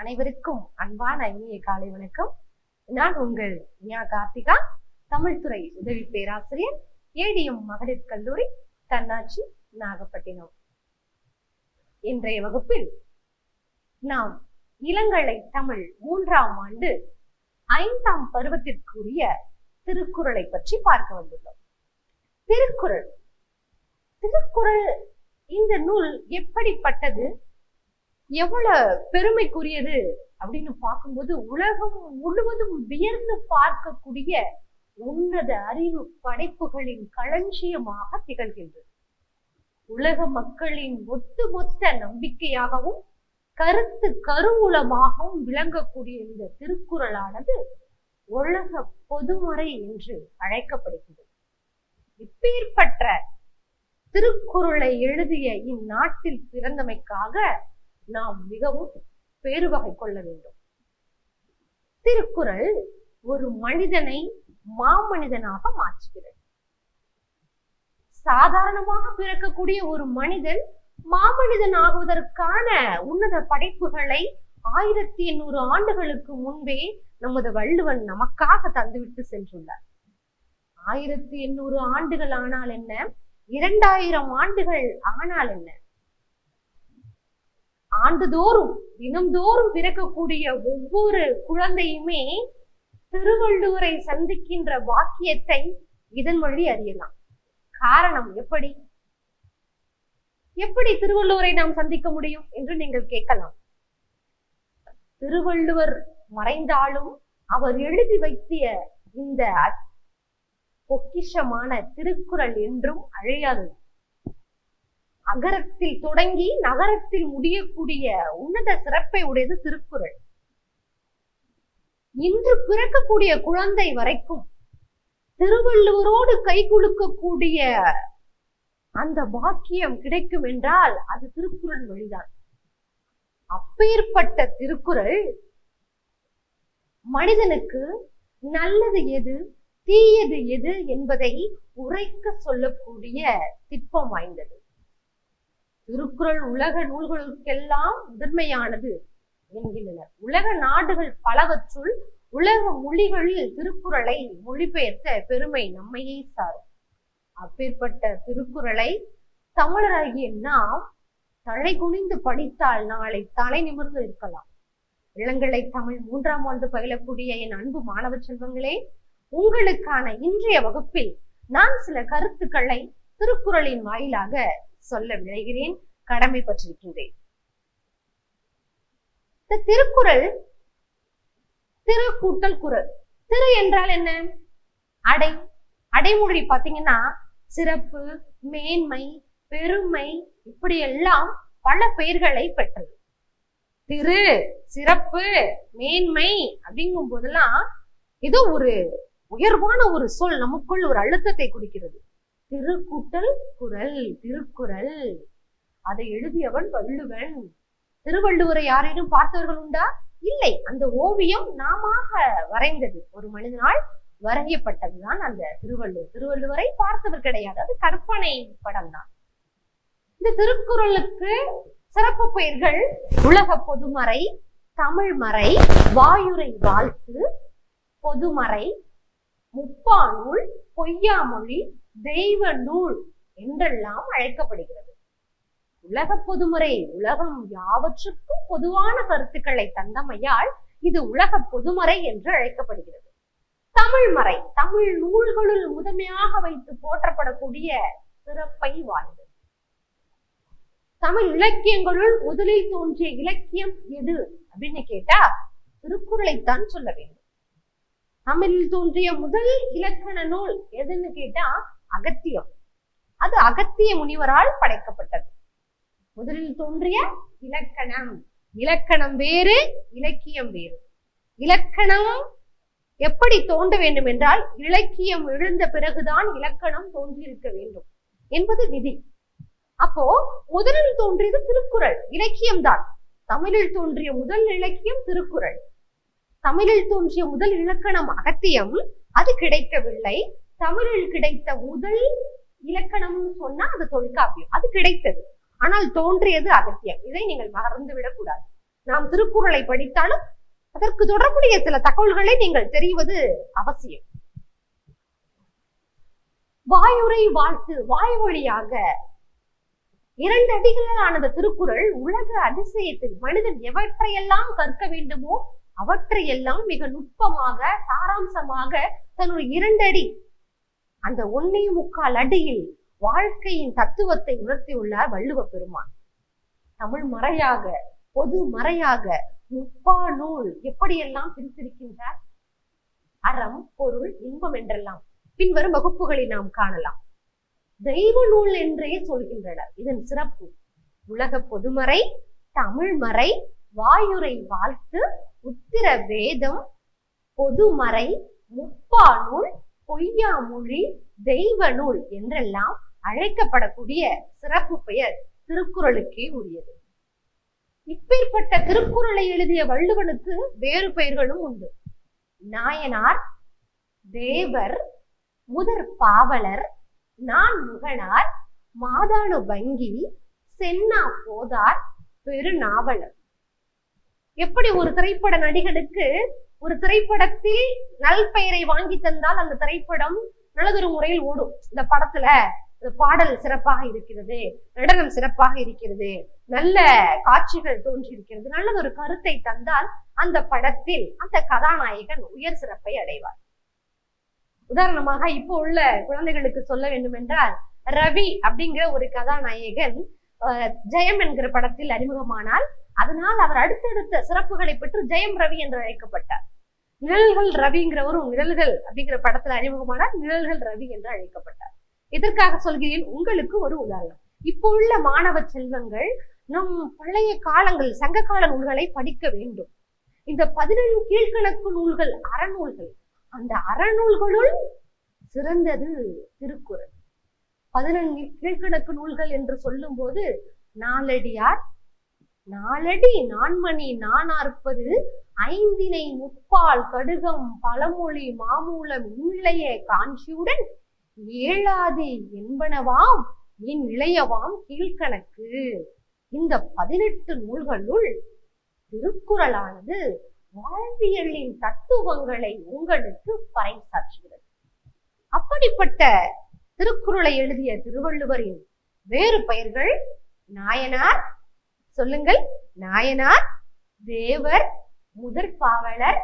அனைவருக்கும் அன்பான இனிய காலை வணக்கம். நான் உங்கள் கார்த்திகா, தமிழ்துறை உதவி பேராசிரியர், ஏடிஎம் மகளிர் கல்லூரி, தன்னாட்சி, நாகப்பட்டினம். இன்றைய வகுப்பில் நாம் இளங்கலை தமிழ் 3ஆம் ஆண்டு 5ஆம் பருவத்திற்குரிய திருக்குறளை பற்றி பார்க்க வந்துள்ளோம். திருக்குறள் இந்த நூல் எப்படிப்பட்டது, எவ்வளவு பெருமைக்குரியது அப்படின்னு பார்க்கும்போது உலகம் முழுவதும் வியர்ந்து பார்க்கக்கூடிய உன்னத அறிவு படைப்புகளின் களஞ்சியமாக திகழ்கின்றது. உலக மக்களின் ஒட்டுமொத்த நம்பிக்கையாகவும் கருத்து கருவூலமாகவும் விளங்கக்கூடிய இந்த திருக்குறளானது உலக பொதுமறை என்று அழைக்கப்படுகிறது. இப்பேற்பட்ட திருக்குறளை எழுதிய இந்நாட்டில் பிறந்தமைக்காக நாம் மிகவும் பேருவகை கொள்ள வேண்டும். திருக்குறள் ஒரு மனிதனை மாமனிதனாக மாற்றுகிறது. சாதாரணமாக பிறக்கக்கூடிய ஒரு மனிதன் மாமனிதன் ஆகுவதற்கான உன்னத படைப்புகளை 1800 ஆண்டுகளுக்கு முன்பே நமது வள்ளுவன் நமக்காக தந்துவிட்டு சென்றுள்ளார். 1800 ஆண்டுகள் ஆனால் என்ன, 2000 ஆண்டுகள் ஆனால் என்ன, ஆண்டுதோறும் தினம்தோறும் பிறக்கக்கூடிய ஒவ்வொரு குழந்தையுமே திருவள்ளுவரை சந்திக்கின்ற வாக்கியத்தை இதன் வழி அறியலாம். காரணம் எப்படி திருவள்ளுவரை நாம் சந்திக்க முடியும் என்று நீங்கள் கேட்கலாம். திருவள்ளுவர் மறைந்தாலும் அவர் எழுதி வைத்திய இந்த பொக்கிஷமான திருக்குறள் என்றும் அழியாதது. அகரத்தில் தொடங்கி நகரத்தில் முடியக்கூடிய உன்னத சிறப்பை உடையது திருக்குறள். இன்று பிறக்கக்கூடிய குழந்தை வரைக்கும் திருவள்ளுவரோடு கை குலுக்கக்கூடிய அந்த பாக்கியம் கிடைக்கும் என்றால் அது திருக்குறள் வழிதான். அப்பேற்பட்ட திருக்குறள் மனிதனுக்கு நல்லது எது, தீயது எது என்பதை உரைக்க சொல்லக்கூடிய திட்பம் வாய்ந்தது. திருக்குறள் உலக நூல்களுக்கெல்லாம் முதன்மையானது என்கின்றனர். உலக நாடுகள் பலவற்றுள் உலக மொழிகளில் திருக்குறளை மொழிபெயர்த்த பெருமை நம்மையே சாரும். அப்பேற்பட்ட திருக்குறளை தமிழராகிய நாம் தலை குனிந்து படித்தால் நாளை தலை நிமிர்ந்து இருக்கலாம். இளங்கலை தமிழ் 3ஆம் ஆண்டு பயிலக்கூடிய என் அன்பு மாணவ செல்வங்களே, உங்களுக்கான இன்றைய வகுப்பில் நான் சில கருத்துக்களை திருக்குறளின் வாயிலாக சொல்ல விளைகிறேன், கடமைப்பட்டிருக்கின்றேன். இந்த திருக்குறள் திரு கூட்டல் குறள். திரு என்றால் என்ன? அடைமொழி பாத்தீங்கன்னா சிறப்பு, மேன்மை, பெருமை, இப்படி எல்லாம் பல பெயர்களை பெற்றது. திரு, சிறப்பு, மேன்மை அப்படிங்கும் போதெல்லாம் ஏதோ ஒரு உயர்வான ஒரு சொல் நமக்குள் ஒரு அழுத்தத்தை கொடுக்கிறது. திரு கூட்டல் குறள், திருக்குறள். அதை எழுதியவன் வள்ளுவன். திருவள்ளுவரை யாரேனும் பார்த்தவர்கள் உண்டா? இல்லை. அந்த ஓவியம் நாம வரைந்தது, ஒரு மனிதனால் வரையப்பட்டதுதான் அந்த திருவள்ளுவர். திருவள்ளுவரை பார்த்தவர் கிடையாது, அது கற்பனை படம் தான். இந்த திருக்குறளுக்கு சிறப்பு பெயர்கள் உலக பொதுமறை, தமிழ்மறை, வாயுரை வாழ்த்து, பொதுமறை, முப்பாநூல், பொய்யாமொழி, தெய்வ நூல் என்றெல்லாம் அழைக்கப்படுகிறது. உலக பொதுமறை உலகம் யாவற்றுக்கும் பொதுவான கருத்துக்களை தந்தமையால் இது உலக பொதுமறை என்று அழைக்கப்படுகிறது. தமிழ்மறை தமிழ் நூல்களுள் முதன்மையாக வைத்து போற்றப்படக்கூடிய சிறப்பை வாய்ந்தது. தமிழ் இலக்கியங்களுள் முதலில் தோன்றிய இலக்கியம் எது அப்படின்னு கேட்டா திருக்குறளைத்தான் சொல்ல வேண்டும். தமிழில் தோன்றிய முதல் இலக்கண நூல் எதுன்னு கேட்டா அகத்தியம். அது அகத்திய முனிவரால் படைக்கப்பட்டது. முதலில் தோன்றிய இலக்கணம். இலக்கணம் வேறு, இலக்கியம் வேறு. இலக்கணம் எப்படி தோன்ற வேண்டும் என்றால் இலக்கியம் எழுந்த பிறகுதான் இலக்கணம் தோன்றியிருக்க வேண்டும் என்பது விதி. அப்போ முதலில் தோன்றியது திருக்குறள், இலக்கியம் தான். தமிழில் தோன்றிய முதல் இலக்கியம் திருக்குறள். தமிழில் தோன்றிய முதல் இலக்கணம் அகத்தியம், அது கிடைக்கவில்லை. தமிழில் கிடைத்த முதல் இலக்கணம் சொன்னா அது தொல்காப்பியம், அது கிடைத்தது. ஆனால் தோன்றியது அகத்தியம். இதை நீங்கள் மறந்து விடக்கூடாது. நாம் திருக்குறளை படித்தாலும் அதற்கு தொடர்புடைய சில தகவல்களை நீங்கள் தெரிவது அவசியம். வாயுரை வாழ்த்து, வாய் வழியாக 2 அடிகளால் ஆனது திருக்குறள் உலக அதிசயத்தில் மனிதன் எவற்றையெல்லாம் கற்க வேண்டுமோ அவற்றையெல்லாம் மிக நுட்பமாக சாராம்சமாக தன்னுடைய 2 அடி, அந்த 1.25 அடியில் வாழ்க்கையின் தத்துவத்தை உணர்த்தியுள்ளார் வள்ளுவ பெருமான். தமிழ் மறையாக, பொது மறையாக நூல் எப்படியெல்லாம் பிரித்திருக்கின்றார். அறம், பொருள், இன்பம் என்றெல்லாம் பின்வரும் வகுப்புகளை நாம் காணலாம். தெய்வ நூல் என்றே சொல்கின்றனர். இதன் சிறப்பு உலக பொதுமறை, தமிழ் மறை, வாயுரை வாழ்த்து, உத்திர வேதம், பொதுமறை, முப்பாநூல், பொய்யா மொழி, தெய்வ நூல் என்றெல்லாம் அழைக்கப்படக்கூடிய சிறப்பு பெயர் திருக்குறளுக்கே உரியது. இப்பேற்பட்ட திருக்குறளை எழுதிய வள்ளுவனுக்கு வேறு பெயர்களும் உண்டு. நாயனார், தேவர், முதற் பாவலர், நான்முகனார், மாதாணு வங்கி, சென்னா போதார், பெருநாவலர். எப்படி ஒரு திரைப்பட நடிகனுக்கு ஒரு திரைப்படத்தில் நல் பெயரை வாங்கி தந்தால் அந்த திரைப்படம் நல்லதொரு முறையில் ஓடும். இந்த படத்துல பாடல் சிறப்பாக இருக்கிறது, நடனம் சிறப்பாக இருக்கிறது, நல்ல காட்சிகள் தோன்றி இருக்கிறது, நல்லதொரு கருத்தை தந்தால் அந்த படத்தில் அந்த கதாநாயகன் உயர் சிறப்பை அடைவார். உதாரணமாக இப்போ உள்ள குழந்தைகளுக்கு சொல்ல வேண்டும் என்றால், ரவி அப்படிங்கிற ஒரு கதாநாயகன் ஜெயம் என்கிற படத்தில் அறிமுகமானால் அதனால் அவர் அடுத்தடுத்த சிறப்புகளை பெற்று ஜெயம் ரவி என்று அழைக்கப்பட்டார். நிழல்கள் ரவிங்கிறவரும் நிழல்கள் அப்படிங்கிற படத்துல அறிமுகமானால் நிழல்கள் ரவி என்று அழைக்கப்பட்டார். இதற்காக சொல்கிறேன், உங்களுக்கு ஒரு உதாரணம். இப்போ உள்ள மாணவ செல்வங்கள் நம் பழைய காலங்கள் சங்ககால நூல்களை படிக்க வேண்டும். இந்த 14 கீழ்கணக்கு நூல்கள், அறநூல்கள், அந்த அறநூல்களுள் சிறந்தது திருக்குறள். 14 கீழ்கணக்கு நூல்கள் என்று சொல்லும் போது நாலடியார், நாலடி நான்மணி நானார்ப்பது, ஐந்தினை முப்பால் கடுகம் பழமொழி மாமூலம் இன்ளைய காஞ்சியுடன் ஏழாதி என்பனவாம் என் இளையவாம் கீழ்கணக்கு. இந்த 18 நூல்களுள் திருக்குறளானது வாழ்வியலின் தத்துவங்களை உங்களுக்கு பறைசாற்றுகிறது. அப்படிப்பட்ட திருக்குறளை எழுதிய திருவள்ளுவரின் வேறு பெயர்கள் நாயனார். சொல்லுங்கள். நாயனார், தேவர், முதற்பாவலர்,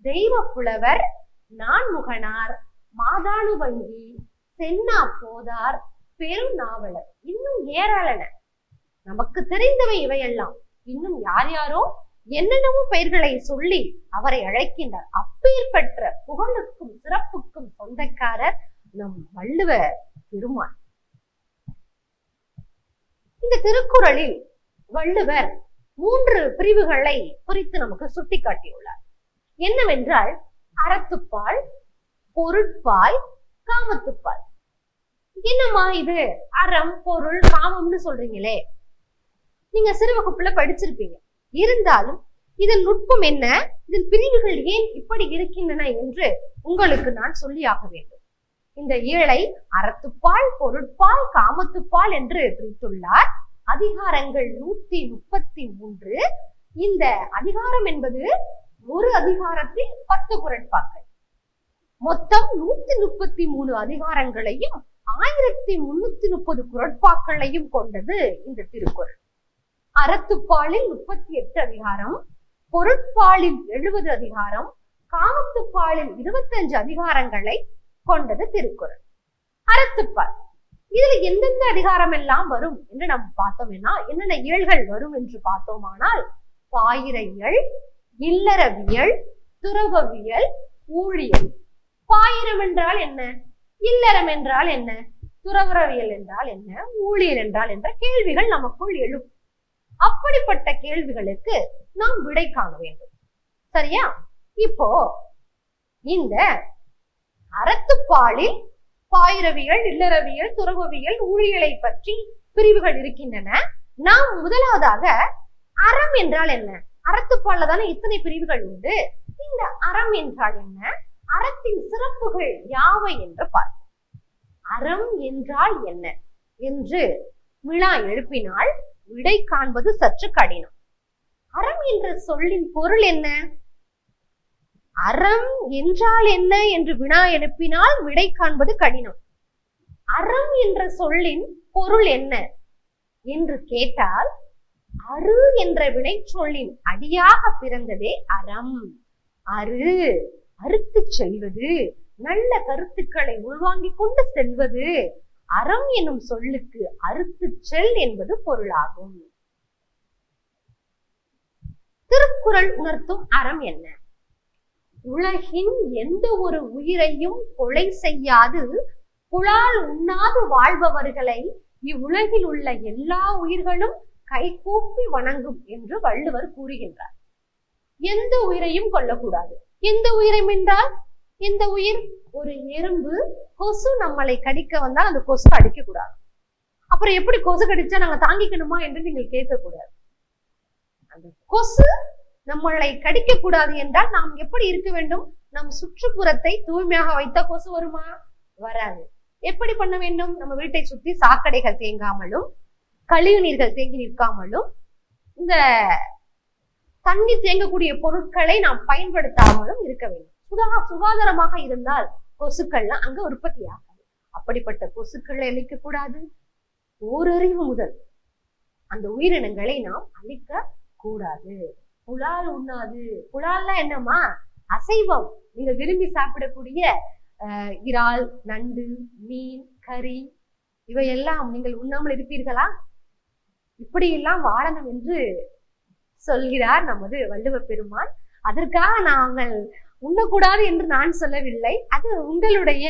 தெய்வ புலவர், நான்முகனார், மாதாணு வங்கி, சென்னா போதார், பெருநாவலர். இன்னும் ஏராளன. நமக்கு தெரிந்தவை இவையெல்லாம். இன்னும் யார் யாரோ என்னென்னவோ பெயர்களை சொல்லி அவரை அழைக்கின்றார். அப்பேற்பட்ட புகழுக்கும் சிறப்புக்கும் சொந்தக்காரர் நம் வள்ளுவ பெருமான். இந்த திருக்குறளில் வள்ளுவர் 3 பிரிவுகளை குறித்து நமக்கு சுட்டி காட்டியுள்ளார். என்னவென்றால் அறத்துப்பால், பொருட்பால், காமத்துப்பால். என்னம்மா இது அறம், பொருள், காமம்னு சொல்றீங்களே, நீங்க சிறு வகுப்புல படிச்சிருப்பீங்க. இருந்தாலும் இதன் நுட்பம் என்ன, இதன் பிரிவுகள் ஏன் இப்படி இருக்கின்றன என்று உங்களுக்கு நான் சொல்லியாக வேண்டும். இந்த 7ஐ அறத்துப்பால், பொருட்பால், காமத்துப்பால் என்று பிரித்துள்ளார். அதிகாரங்கள் 133. இந்த அதிகாரம் என்பது ஒரு அதிகாரத்தில் 10 குறட்பாக்கள். மொத்தம் 133 அதிகாரங்களையும் 1330 குறட்பாக்களையும் கொண்டது இந்த திருக்குறள். அறத்துப்பாலில் 38 அதிகாரம், பொருட்பாலில் 70 அதிகாரம், காமத்துப்பாலில் 25 அதிகாரங்களை கொண்டது திருக்குறள். அறத்துப்பால் இதுல எந்தெந்த அதிகாரம் எல்லாம் வரும் என்று நம்ம பார்த்தோம்னா, என்னென்ன இயல்கள் வரும் என்று பார்த்தோமானால், பாயிரையியல், இல்லறவியல், துறவவியல், ஊழியல். பாயிரம் என்றால் என்ன, இல்லறம் என்றால் என்ன, துறவரவியல் என்றால் என்ன, ஊழியல் என்றால் என்ற கேள்விகள் நமக்குள் எழும். அப்படிப்பட்ட கேள்விகளுக்கு நாம் விடை காண வேண்டும். சரியா? இப்போ இந்த அறத்துப்பாலில் பாயிரவியல், இல்லறவியல், துறவவியல், ஊழியலை பற்றி பிரிவுகள் இருக்கின்றன. நாம் முதலாவதாக அறம் என்றால் என்ன, அறத்துப்பால்ல தானே இத்தனை பிரிவுகள் உண்டு. இந்த அறம் என்றால் என்ன, அறத்தின் சிறப்புகள் யாவை என்று பார்ப்போம். அறம் என்றால் என்ன என்று வினா எழுப்பினால் விடை காண்பது சற்று கடினம். அறம் என்ற சொல்லின் பொருள் என்ன? அறம் என்றால் என்ன என்று வினா எழுப்பினால் விடை காண்பது கடினம். அறம் என்ற சொல்லின் பொருள் என்ன என்று கேட்டால், அரு என்ற வினை சொல்லின் அடியாக பிறந்ததே அறம். அரு, அறுத்து செல்வது, நல்ல கருத்துக்களை உள்வாங்கிக் கொண்டு செல்வது. அறம் எனும் சொல்லுக்கு அறுத்து செல் என்பது பொருளாகும். திருக்குறள் உணர்த்தும் அறம் என்ன? உலகின் எந்த ஒரு உயிரையும் கொலை செய்யாது புலால் உண்ணாது வாழ்பவர்களை இவ்வுலகில் உள்ள எல்லா உயிர்களும் கைகூப்பி வணங்கும் என்று வள்ளுவர் கூறுகின்றார். எந்த உயிரையும் கொல்லக்கூடாது. எந்த உயிரையும் என்றால் எந்த உயிர்? ஒரு எறும்பு, கொசு நம்மளை கடிக்க வந்தால் அந்த கொசு அடிக்க கூடாது. அப்புறம் எப்படி கொசு கடிச்சா நாங்க தாங்கிக்கணுமா என்று நீங்கள் கேட்கக்கூடாது. அந்த கொசு நம்மளை கடிக்க கூடாது என்றால் நாம் எப்படி இருக்க வேண்டும்? நம் சுற்றுப்புறத்தை தூய்மையாக வைத்தா கொசு வருமா? வராது. எப்படி பண்ண வேண்டும்? நம்ம வீட்டை சுற்றி சாக்கடைகள் தேங்காமலும், கழிவு நீர்கள் தேங்கி நிற்காமலும், இந்த தண்ணீர் தேங்கக்கூடிய பொருட்களை நாம் பயன்படுத்தாமலும் இருக்க வேண்டும். சுகாதாரமாக இருந்தால் கொசுக்கள்லாம் அங்க உற்பத்தி ஆகாது. அப்படிப்பட்ட கொசுக்களை அழிக்க கூடாது. ஓரறிவு முதல் அந்த உயிரினங்களை நாம் அழிக்க கூடாது. புலால் உண்ணாது. புலால்னா என்னமா? அசைவம். நீங்க விரும்பி சாப்பிடக்கூடிய இறால், நண்டு, மீன், கறி இவையெல்லாம் நீங்கள் உண்ணாமல் இருப்பீர்களா? இப்படியெல்லாம் வாழணும் என்று சொல்கிறார் நமது வள்ளுவ பெருமான். அதற்காக நாங்கள் உண்ணக்கூடாது என்று நான் சொல்லவில்லை. அது உங்களுடைய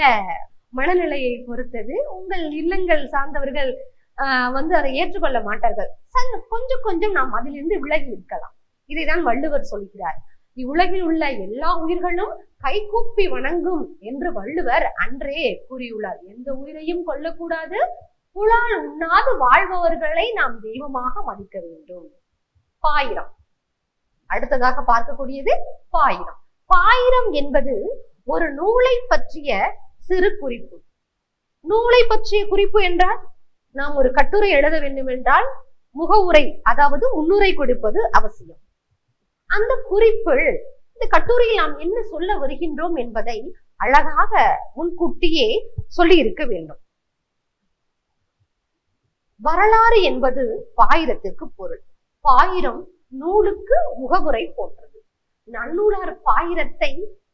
மனநிலையை பொறுத்தது. உங்கள் இல்லங்கள் சார்ந்தவர்கள் அதை ஏற்றுக்கொள்ள மாட்டார்கள். கொஞ்சம் கொஞ்சம் நாம் அதிலிருந்து விலகி இருக்கலாம். இதைதான் வள்ளுவர் சொல்கிறார். இவ்வுலகில் உள்ள எல்லா உயிர்களும் கைகூப்பி வணங்கும் என்று வள்ளுவர் அன்றே கூறியுள்ளார். எந்த உயிரையும் கொல்லக்கூடாது. புலால் உண்ணாது வாழ்பவர்களை நாம் தெய்வமாக மதிக்க வேண்டும். பாயிரம். அடுத்ததாக பார்க்கக்கூடியது பாயிரம். பாயிரம் என்பது ஒரு நூலை பற்றிய சிறு குறிப்பு. நூலை பற்றிய குறிப்பு என்றால், நாம் ஒரு கட்டுரை எழுத வேண்டும் என்றால் முகவுரை, அதாவது முன்னுரை கொடுப்பது அவசியம். அந்த குறிப்பில் இந்த கட்டுரையில் நாம் என்ன சொல்ல வருகின்றோம் என்பதை அழகாக முன்கூட்டியே சொல்லி இருக்க வேண்டும். வரலாறு என்பது பாயிரத்திற்கு பொருள். பாயிரம் நூலுக்கு முகவுரை போன்றது. நன்னூலார் பாயிரத்தை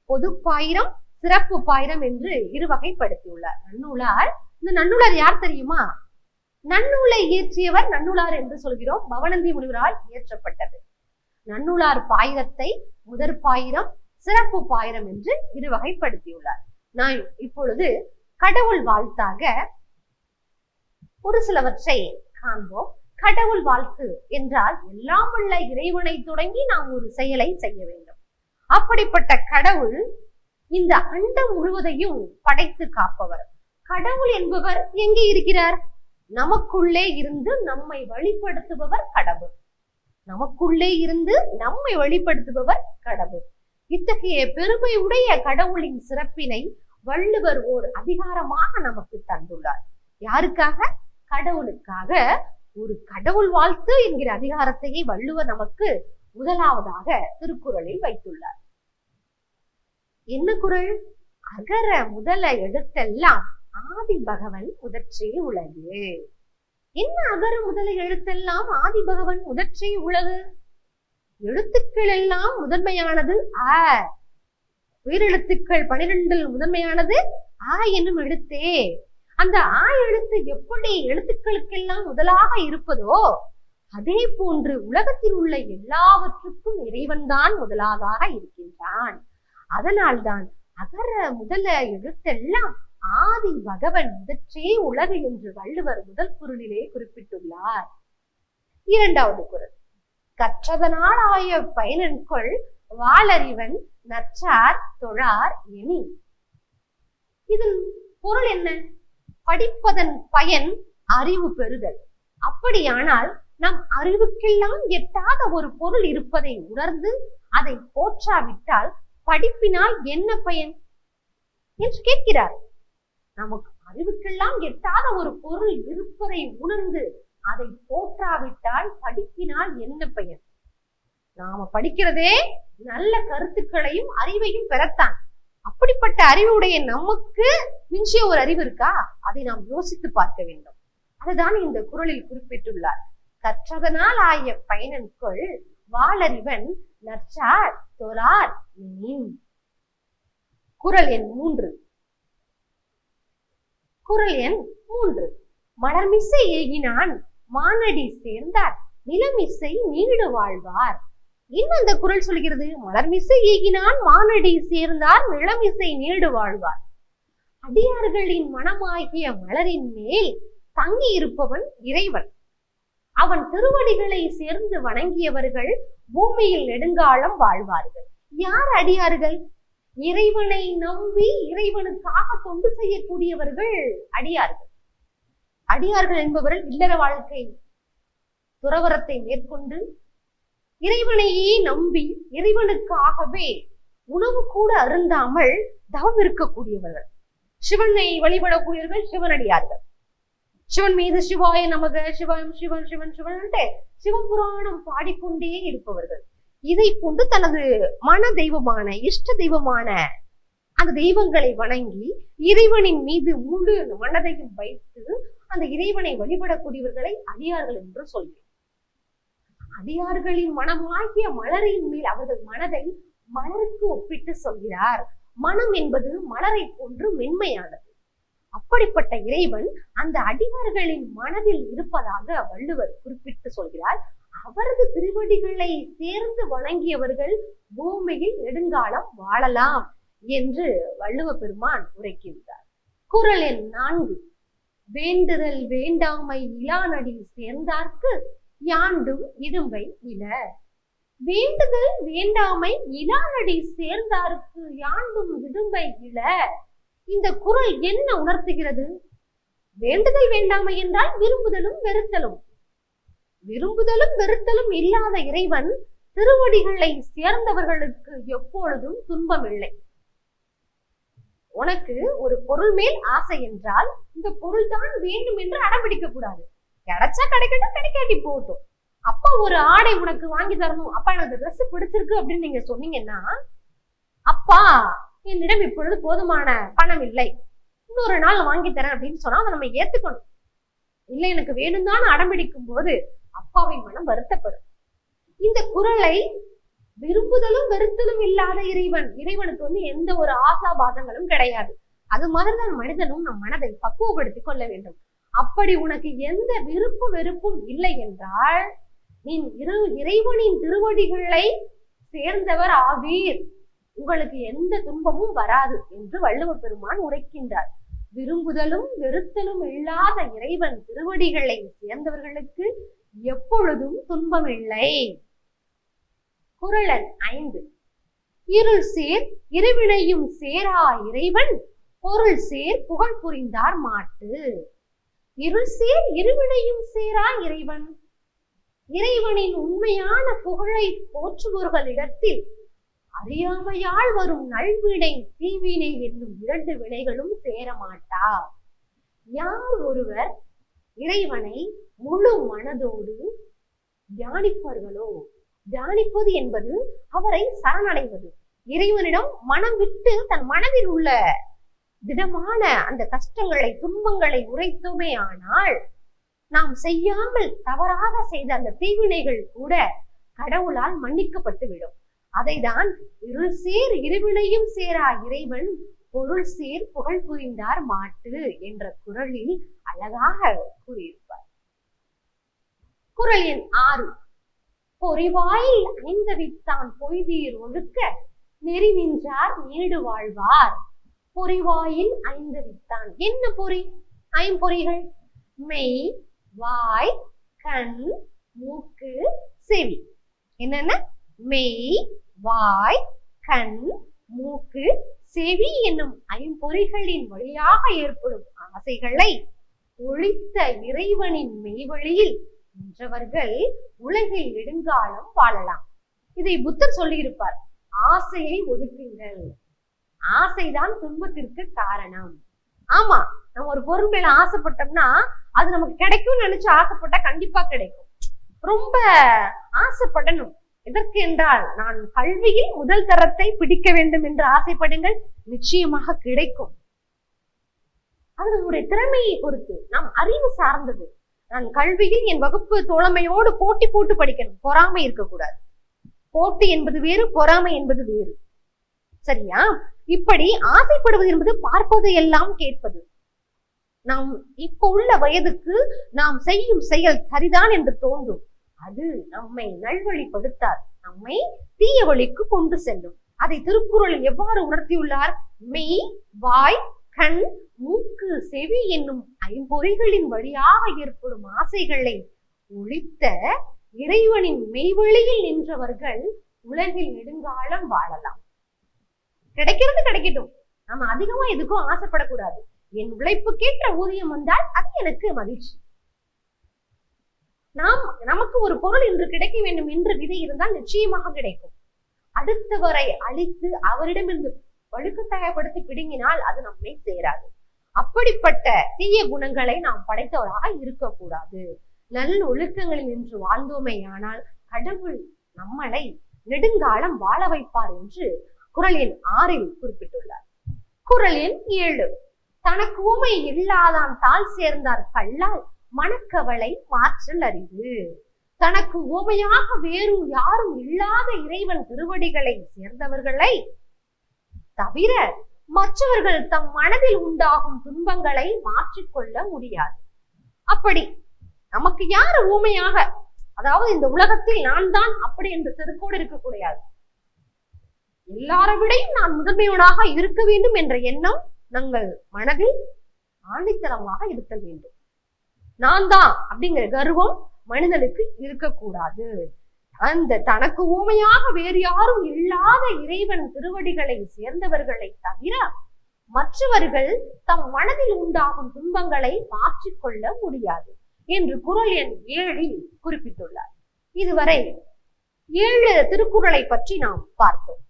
பொது பாயிரம், சிறப்பு பாயிரம் என்று இருவகைப்படுத்தியுள்ளார் நன்னூலார். இந்த நன்னூலார் யார் தெரியுமா? நன்னூலை இயற்றியவர் நன்னூலார் என்று சொல்கிறோம். பவணந்தி முனிவரால் இயற்றப்பட்டது. நன்னூலார் பாயிரத்தை முதற் பாயிரம், சிறப்பு பாயிரம் என்று இருவகைப்படுத்தியுள்ளார். நான் இப்பொழுது கடவுள் வாழ்த்தாக ஒரு சிலவற்றை காண்போம். கடவுள் வாழ்த்து என்றால் எல்லாம் உள்ள இறைவனை தொடங்கி நாம் ஒரு செயலை செய்ய வேண்டும். அப்படிப்பட்ட கடவுள் இந்த அண்டம் முழுவதையும் படைத்து காப்பவர். கடவுள் என்பவர் எங்கே இருக்கிறார்? நமக்குள்ளே இருந்து நம்மை வழிபடுத்துபவர் கடவுள். நமக்குள்ளே இருந்து நம்மை வழிபடுத்துபவர் கடவுள். இத்தகைய பெருமை உடைய கடவுளின் சிறப்பினை வள்ளுவர் ஓர் அதிகாரமாக நமக்கு தந்துள்ளார். யாருக்காக? கடவுளுக்காக. ஒரு கடவுள் வாழ்த்து என்கிற அதிகாரத்தையே வள்ளுவர் நமக்கு முதலாவதாக திருக்குறளில் வைத்துள்ளார். என்ன குறள்? அகர முதல எழுத்தெல்லாம் ஆதி பகவன் முதற்றே உலகு. என்ன அகர முதல எழுத்தெல்லாம் ஆதி பகவன் முதற்றே உலகு? எழுத்துக்கள் எல்லாம் முதன்மையானது ஆ. உயிரெழுத்துக்கள் 12 முதன்மையானது ஆ என்னும் எழுத்தே. அந்த ஆ எழுத்து எப்படி எழுத்துக்களுக்கெல்லாம் முதலாக இருப்பதோ அதே போன்று உலகத்தில் உள்ள எல்லாவற்றுக்கும் இறைவன் தான் முதலாக இருக்கின்றான். அதனால்தான் அகர முதல எழுத்தெல்லாம் ஆதி பகவன் முதற்றே உலகு என்று வள்ளுவர் முதல் குறளிலே குறிப்பிட்டுள்ளார். இரண்டாவது குறள். கற்றதனால் ஆய பயனன்கொள் வாளறிவன் நற்றார் தொழார் எனி. இதன் பொருள் என்ன? படிப்பதன் பயன் அறிவு பெறுதல். அப்படியானால் நம் அறிவுக்கெல்லாம் எட்டாத ஒரு பொருள் இருப்பதை உணர்ந்து அதை போற்றாவிட்டால் படிப்பினால் என்ன பயன் என்று கேட்கிறார். நமக்கு அறிவுக்கெல்லாம் எட்டாத ஒரு பொருள் இருப்பதை உணர்ந்து அதை போற்றாவிட்டால் படிப்பினால் என்ன பயன்? நாம படிக்கிறதே நல்ல கருத்துக்களையும் அறிவையும் பெறத்தான். அப்படிப்பட்ட அறிவுடைய நமக்கு மிஞ்சிய ஒரு அறிவு இருக்கா? அதை நாம் யோசித்து பார்க்க வேண்டும். அதுதான் இந்த குறளில் குறிப்பிட்டுள்ளார். கற்றதனால் ஆய பயனன்கொள் வாளறிவன் நற்றார் தொழார் எனின். குறள் எண் 3. குறள் எண் 3. மலர்மிசை ஏகினான் மானடி சேர்ந்தார் நிலமிசை நீடு வாழ்வார். இன்னும் அந்த குறள் சொல்கிறது, மலர்மிசை ஏகினான் மானடி சேர்ந்தார் நிலமிசை நீடு வாழ்வார். அடியார்களின் மனமாகிய மலரின் மேல் தங்கி இருப்பவன் இறைவன். அவன் திருவடிகளை சேர்ந்து வணங்கியவர்கள் பூமியில் நெடுங்காலம் வாழ்வார்கள். யார் அடியார்கள்? இறைவனை நம்பி இறைவனுக்காக தொண்டு செய்யக்கூடியவர்கள் அடியார்கள். அடியார்கள் என்பவர்கள் இல்லற வாழ்க்கை துறவரத்தை மேற்கொண்டு இறைவனையே நம்பி இறைவனுக்காகவே உணவு கூட அருந்தாமல் தவம் இருக்கக்கூடியவர்கள். சிவனை வழிபடக்கூடியவர்கள் சிவனடியார்கள். சிவன் மீது சிவாய நமக, சிவன் சிவன் சிவன் சிவன் சிவபுராணம் பாடிக்கொண்டே இருப்பவர்கள். இதை கொண்டு தனது மன தெய்வமான இஷ்ட தெய்வமான அந்த தெய்வங்களை வணங்கி இறைவனின் மீது முழு மனதையும் வைத்து அந்த இறைவனை வழிபடக்கூடியவர்களை அடியார்கள் என்று சொல்கிறோம். அடியார்களின் மனமாகிய மலரின் மேல் அவர்கள் மனதை மலருக்கு ஒப்பிட்டு சொல்கிறார். மனம் என்பது மலரை போன்று மென்மையானது. அப்படிப்பட்ட இறைவன் அந்த அடியார்களின் மனதில் இருப்பதாக வள்ளுவர் குறிப்பிட்டு சொல்கிறார். அவரது திருவடிகளை சேர்ந்து வணங்கியவர்கள் பூமியில் நெடுங்காலம் வாழலாம் என்று வள்ளுவ பெருமான் உரைக்கின்றார். குறள் எண் 4. வேண்டுதல் வேண்டாமை இலானடி சேர்ந்தார்க்கு யாண்டும் இடும்பை இல. வேண்டுதல் வேண்டாமை இலானடி சேர்ந்தார்க்கு யாண்டும் இடும்பை இல. இந்த குறள் என்ன உணர்த்துகிறது? வேண்டுதல் வேண்டாமை என்றால் விரும்புதலும் வெறுத்தலும். விரும்புதலும் வெறுத்தலும் இல்லாத இறைவன் திருவடிகளை சேர்ந்தவர்களுக்கு எப்பொழுதும் துன்பம் இல்லை. உனக்கு ஒரு பொருள் மேல் ஆசை என்றால் இந்த பொருள் தான் வேண்டும் என்று அடம்பிடிக்க கூடாது. கிடைச்சா கிடைக்கட்டும், கிடைக்காட்டி போகட்டும். அப்பா ஒரு ஆடை உனக்கு வாங்கி தரணும், அப்பா எனக்கு ட்ரெஸ் பிடிச்சிருக்கு அப்படின்னு நீங்க சொன்னீங்கன்னா, அப்பா என்னிடம் இப்பொழுது போதுமான பணம் இல்லை, இன்னொரு நாள் வாங்கி தரேன் அப்படின்னு சொன்னா அதை நம்ம ஏத்துக்கணும். இல்லை எனக்கு வேணும் தான் அடம்பிடிக்கும் போது அப்பாவின் மனம் வருத்தப்படும். இந்த குறளை விரும்புதலும் வெறுத்தலும் இல்லாத இறைவனுக்கு எந்த ஒரு ஆசாபாதங்களும் கிடையாது. அது மாதிரிதான் மனிதனும் நம் மனதை பக்குவப்படுத்தி கொள்ள வேண்டும். அப்படி உனக்கு எந்த விருப்பு வெறுப்பும் இல்லை என்றால் நீ இறைவனின் திருவடிகளை சேர்ந்தவர் ஆவீர், உங்களுக்கு எந்த துன்பமும் வராது என்று வள்ளுவ பெருமான் உரைக்கின்றார். விரும்புதலும் வெறுத்தலும் இல்லாத இறைவன் திருவடிகளை சேர்ந்தவர்களுக்கு எப்பொழுதும் துன்பம் இல்லை. குறள் எண் 5. இருள் சேர் இருவினையும் சேரா இறைவன் பொருள் சேர் புகழ் புரிந்தார் மாட்டு. இருள் சேர் இருவினையும் சேரா இறைவன், இறைவனின் உண்மையான புகழை போற்றுபவர்களிடத்தில் அறியாமையால் வரும் நல்வினை தீவினை என்னும் 2 வினைகளும் சேரமாட்டா. யார் ஒருவர் இறைவனை முழு மனதோடு தியானிப்பார்களோ, தியானிப்பது என்பது அவரை சரணடைவது. இறைவனிடம் மனம் விட்டு தன் மனதில் உள்ள திடமான அந்த கஷ்டங்களை துன்பங்களை உரைத்தோமே ஆனால் நாம் செய்யாமல் தவறாக செய்த அந்த தீவினைகள் கூட கடவுளால் மன்னிக்கப்பட்டு விடும். அதைதான் இருள் சேர் இருவினையும் சேரா இறைவன் பொருள் சேர் புகழ் புரிந்தார் மாட்டு என்ற குறளில் அழகாக கூறியிருப்பார். குறள் எண் 6. பொறிவாயில் அணிந்தவித்தான் பொய்தீர் ஒழுக்க நெறி நின்றார் நீடு வாழ்வார். பொறிவாயில் ஐந்தவித்தான். என்ன பொறி? ஐம்பொறிகள்: மெய், வாய், கண், மூக்கு, செவி. என்னென்ன? மெய், வாய், கண், மூக்கு, செவி என்னும் ஐம்பொறிகளின் வழியாக ஏற்படும் ஆசைகளை ஒழித்த இறைவனின் மெய்வழியில் நின்றவர்கள் உலகில் நெடுங்காலம் வாழலாம். இதை புத்தர் சொல்லியிருப்பார். ஆசையை ஒதுக்குங்கள், ஆசைதான் துன்பத்திற்கு காரணம். ஆமா, நம்ம ஒரு பொருள் மேல ஆசைப்பட்டோம்னா அது நமக்கு கிடைக்கும்னு நினைச்சு ஆசைப்பட்டா கண்டிப்பா கிடைக்கும். ரொம்ப ஆசைப்படணும், எதற்கு என்றால் நான் கல்வியில் முதல் தரத்தை பிடிக்க வேண்டும் என்று ஆசைப்படுங்கள், நிச்சயமாக கிடைக்கும். அது நம்முடைய திறமையை பொறுத்து, நாம் அறிவு சார்ந்தது. நான் கல்வியில் என் வகுப்பு தோழமையோடு போட்டி போட்டு படிக்கணும், பொறாமை இருக்கக்கூடாது. போட்டி என்பது வேறு, பொறாமை என்பது வேறு. சரியா? இப்படி ஆசைப்படுவது என்பது பார்ப்பது எல்லாம் கேட்பது. நாம் இப்ப உள்ள வயதுக்கு நாம் செய்யும் செயல் சரிதான் என்று தோன்றும். அது நம்மை நல்வழிப்படுத்தார், நம்மை தீய வழிக்கு கொண்டு செல்லும். அதை திருக்குறளில் எவ்வாறு உணர்த்தியுள்ளார்? மெய், வாய், கண், மூக்கு, செவி என்னும் ஐம்பொறிகளின் வழியாக ஏற்படும் ஆசைகளை ஒழித்த இறைவனின் மெய்வழியில் நின்றவர்கள் உலகில் நெடுங்காலம் வாழலாம். கிடைக்கிறது கிடைக்கட்டும், நம்ம அதிகமா எதுக்கும் ஆசைப்படக்கூடாது. என் உழைப்புக்கேற்ற ஊதியம் வந்தால் அது எனக்கு மகிழ்ச்சி. நமக்கு ஒரு பொருள் இன்று கிடைக்க வேண்டும் என்று விதை இருந்தால் நிச்சயமாக கிடைக்கும். அடுத்தவரை அழித்து அவரிடமிருந்து வலுக்கட்டாயப்படுத்தி பிடுங்கினால் அது நம்மை சேராது. அப்படிப்பட்ட தீய குணங்களை நாம் படைத்தவராக இருக்கக்கூடாது. நல்ல ஒழுக்கங்களில் நின்று வாழ்ந்தோமேயானால் கடவுள் நம்மளை நெடுங்காலம் வாழ வைப்பார் என்று குறள் எண் 6 குறிப்பிட்டுள்ளார். குறள் எண் 7, தனக்கு ஊமை இல்லாதான் தாழ் சேர்ந்தார் கல்லால் மனக்கவலை மாற்றல் அறிவு. தனக்கு ஊமையாக வேறு யாரும் இல்லாத இறைவன் திருவடிகளை சேர்ந்தவர்களை தவிர மற்றவர்கள் தம் மனதில் உண்டாகும் துன்பங்களை மாற்றிக்கொள்ள முடியாது. அப்படி நமக்கு யாரு ஊமையாக, அதாவது இந்த உலகத்தில் நான் தான் அப்படி என்ற செருக்கோடு இருக்கக்கூடாது. எல்லாரை விடையும் நான் முதன்மையோடாக இருக்க வேண்டும் என்ற எண்ணம் நாங்கள் மனதில் ஆணித்தரமாக இருக்க வேண்டும். நான் தான் அப்படிங்கிற கர்வம் மனிதனுக்கு இருக்கக்கூடாது. அந்த தனக்கு ஊமையாக வேறு யாரும் இல்லாத இறைவன் திருவடிகளை சேர்ந்தவர்களை தவிர மற்றவர்கள் தம் மனதில் உண்டாகும் துன்பங்களை மாற்றிக்கொள்ள முடியாது என்று குறள் எண் 7 குறிப்பிட்டுள்ளார். இதுவரை 7 திருக்குறளை பற்றி நாம் பார்த்தோம்.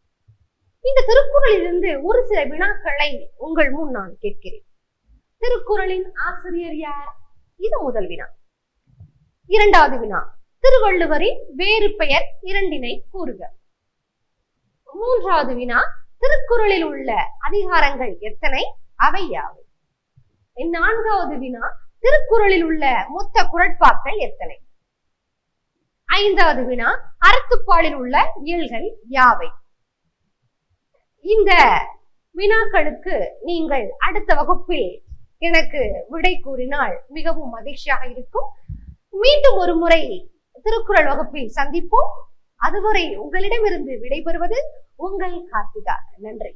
இந்த திருக்குறளிலிருந்து ஒரு சில வினாக்களை உங்கள் முன் நான் கேட்கிறேன். திருக்குறளின் ஆசிரியர் யார்? இது முதல் வினா. இரண்டாவது வினா, திருவள்ளுவரின் வேறு பெயர் இரண்டினை கூறுக. மூன்றாவது வினா, திருக்குறளில் உள்ள அதிகாரங்கள் எத்தனை, அவை யாவை? நான்காவது வினா, திருக்குறளில் உள்ள மொத்த குறட்பாக்கள் எத்தனை? ஐந்தாவது வினா, அறத்துப்பாலில் உள்ள இயல்கள் யாவை? இந்த வினாக்களுக்கு நீங்கள் அடுத்த வகுப்பில் எனக்கு விடை கூறினால் மிகவும் மகிழ்ச்சியாக இருக்கும். மீண்டும் ஒரு முறை திருக்குறள் வகுப்பில் சந்திப்போம். அதுவரை உங்களிடமிருந்து விடைபெறுவது உங்கள் கார்த்திகா. நன்றி.